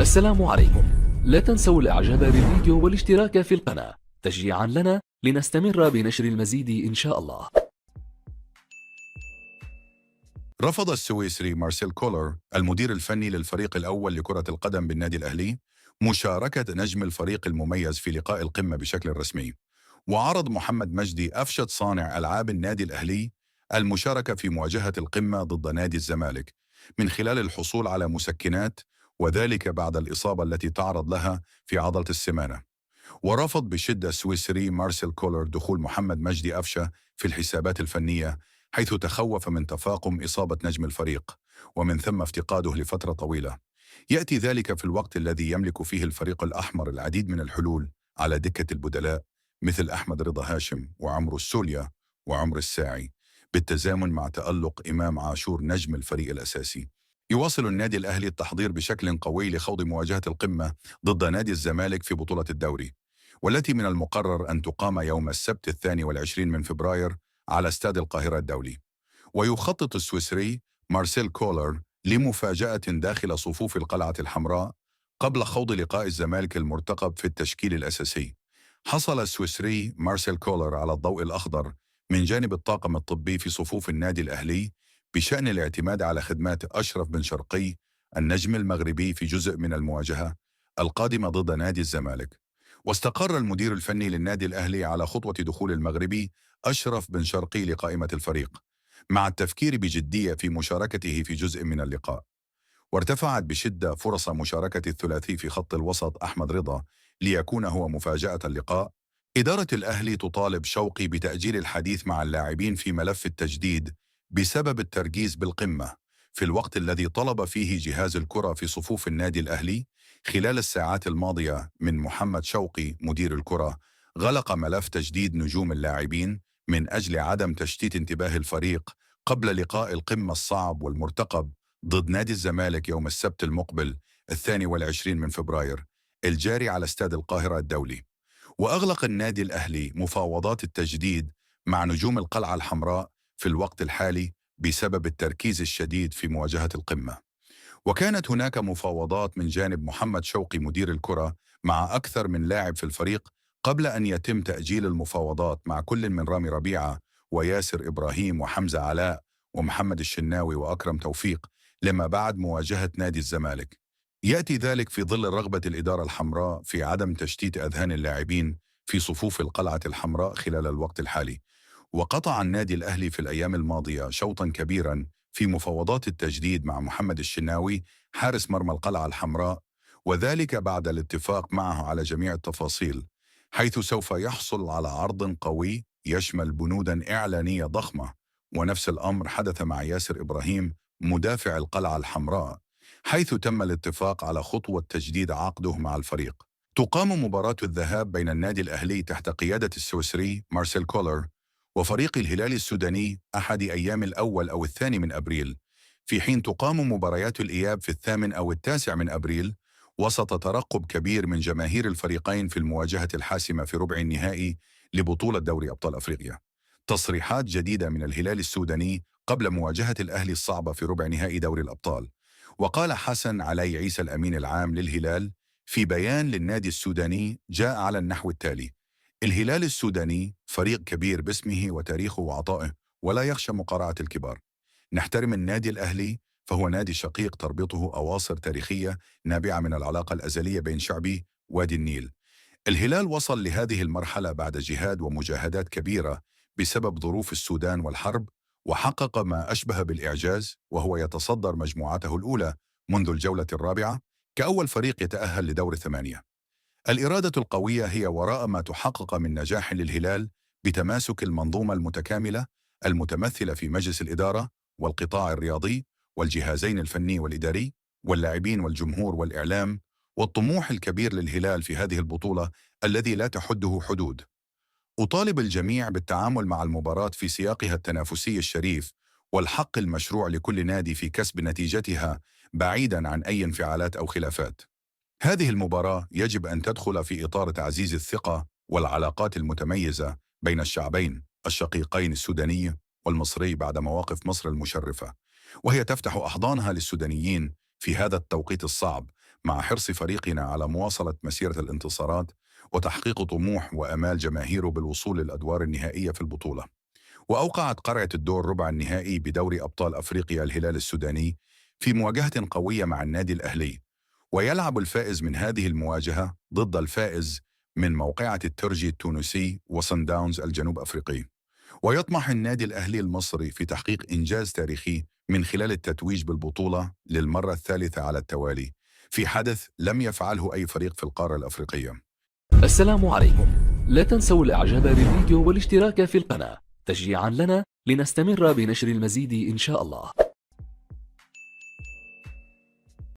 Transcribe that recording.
السلام عليكم. لا تنسوا الاعجاب بالفيديو والاشتراك في القناة تشجيعا لنا لنستمر بنشر المزيد إن شاء الله. رفض السويسري مارسيل كولر المدير الفني للفريق الأول لكرة القدم بالنادي الأهلي مشاركة نجم الفريق المميز في لقاء القمة بشكل رسمي، وعرض محمد مجدي أفشد صانع ألعاب النادي الأهلي المشاركة في مواجهة القمة ضد نادي الزمالك من خلال الحصول على مسكنات، وذلك بعد الإصابة التي تعرض لها في عضلة السمانة. ورفض بشدة السويسري مارسيل كولر دخول محمد مجدي أفشة في الحسابات الفنية، حيث تخوف من تفاقم إصابة نجم الفريق ومن ثم افتقاده لفترة طويلة. يأتي ذلك في الوقت الذي يملك فيه الفريق الأحمر العديد من الحلول على دكة البدلاء، مثل أحمد رضا هاشم وعمرو السوليا وعمر الساعي، بالتزامن مع تألق إمام عاشور نجم الفريق الأساسي. يواصل النادي الأهلي التحضير بشكل قوي لخوض مواجهة القمة ضد نادي الزمالك في بطولة الدوري، والتي من المقرر أن تقام يوم السبت 22 من فبراير على استاد القاهرة الدولي. ويخطط السويسري مارسيل كولر لمفاجأة داخل صفوف القلعة الحمراء قبل خوض لقاء الزمالك المرتقب في التشكيل الأساسي. حصل السويسري مارسيل كولر على الضوء الأخضر من جانب الطاقم الطبي في صفوف النادي الأهلي بشأن الاعتماد على خدمات أشرف بن شرقي النجم المغربي في جزء من المواجهة القادمة ضد نادي الزمالك. واستقر المدير الفني للنادي الأهلي على خطوة دخول المغربي أشرف بن شرقي لقائمة الفريق، مع التفكير بجدية في مشاركته في جزء من اللقاء. وارتفعت بشدة فرص مشاركة الثلاثي في خط الوسط أحمد رضا ليكون هو مفاجأة اللقاء. إدارة الأهلي تطالب شوقي بتأجيل الحديث مع اللاعبين في ملف التجديد بسبب التركيز بالقمة، في الوقت الذي طلب فيه جهاز الكرة في صفوف النادي الأهلي خلال الساعات الماضية من محمد شوقي مدير الكرة غلق ملف تجديد نجوم اللاعبين من أجل عدم تشتيت انتباه الفريق قبل لقاء القمة الصعب والمرتقب ضد نادي الزمالك يوم السبت المقبل 22 من فبراير الجاري على استاد القاهرة الدولي. وأغلق النادي الأهلي مفاوضات التجديد مع نجوم القلعة الحمراء في الوقت الحالي بسبب التركيز الشديد في مواجهة القمة. وكانت هناك مفاوضات من جانب محمد شوقي مدير الكرة مع أكثر من لاعب في الفريق قبل أن يتم تأجيل المفاوضات مع كل من رامي ربيعة وياسر إبراهيم وحمزة علاء ومحمد الشناوي وأكرم توفيق لما بعد مواجهة نادي الزمالك. يأتي ذلك في ظل رغبة الإدارة الحمراء في عدم تشتيت أذهان اللاعبين في صفوف القلعة الحمراء خلال الوقت الحالي. وقطع النادي الأهلي في الأيام الماضية شوطا كبيرا في مفاوضات التجديد مع محمد الشناوي حارس مرمى القلعة الحمراء، وذلك بعد الاتفاق معه على جميع التفاصيل، حيث سوف يحصل على عرض قوي يشمل بنودا إعلانية ضخمة. ونفس الأمر حدث مع ياسر إبراهيم مدافع القلعة الحمراء، حيث تم الاتفاق على خطوة تجديد عقده مع الفريق. تقام مباراة الذهاب بين النادي الأهلي تحت قيادة السويسري مارسيل كولر وفريق الهلال السوداني أحد أيام الأول أو الثاني من أبريل، في حين تقام مباريات الإياب في الثامن أو التاسع من أبريل، وسط ترقب كبير من جماهير الفريقين في المواجهة الحاسمة في ربع النهائي لبطولة دوري أبطال أفريقيا. تصريحات جديدة من الهلال السوداني قبل مواجهة الأهلي الصعبة في ربع نهائي دوري الأبطال. وقال حسن علي عيسى الأمين العام للهلال في بيان للنادي السوداني جاء على النحو التالي: الهلال السوداني فريق كبير باسمه وتاريخه وعطائه، ولا يخشى مقارعة الكبار. نحترم النادي الأهلي فهو نادي شقيق تربطه أواصر تاريخية نابعة من العلاقة الأزلية بين شعبي وادي النيل. الهلال وصل لهذه المرحلة بعد جهاد ومجاهدات كبيرة بسبب ظروف السودان والحرب، وحقق ما أشبه بالإعجاز، وهو يتصدر مجموعته الأولى منذ الجولة الرابعة كأول فريق يتأهل لدور الثمانية. الإرادة القوية هي وراء ما تحقق من نجاح للهلال بتماسك المنظومة المتكاملة المتمثلة في مجلس الإدارة والقطاع الرياضي والجهازين الفني والإداري واللاعبين والجمهور والإعلام، والطموح الكبير للهلال في هذه البطولة الذي لا تحده حدود. أطالب الجميع بالتعامل مع المباراة في سياقها التنافسي الشريف والحق المشروع لكل نادي في كسب نتيجتها بعيداً عن أي انفعالات أو خلافات. هذه المباراة يجب أن تدخل في إطار تعزيز الثقة والعلاقات المتميزة بين الشعبين الشقيقين السوداني والمصري بعد مواقف مصر المشرفة، وهي تفتح أحضانها للسودانيين في هذا التوقيت الصعب مع حرص فريقنا على مواصلة مسيرة الانتصارات وتحقيق طموح وأمال جماهيره بالوصول للأدوار النهائية في البطولة. وأوقعت قرعة الدور ربع النهائي بدوري أبطال أفريقيا الهلال السوداني في مواجهة قوية مع النادي الأهلي، ويلعب الفائز من هذه المواجهة ضد الفائز من موقعة الترجي التونسي وصن داونز الجنوب أفريقي. ويطمح النادي الأهلي المصري في تحقيق إنجاز تاريخي من خلال التتويج بالبطولة للمرة الثالثة على التوالي في حدث لم يفعله أي فريق في القارة الأفريقية. السلام عليكم. لا تنسوا الإعجاب بالفيديو والاشتراك في القناة تشجيعا لنا لنستمر بنشر المزيد إن شاء الله.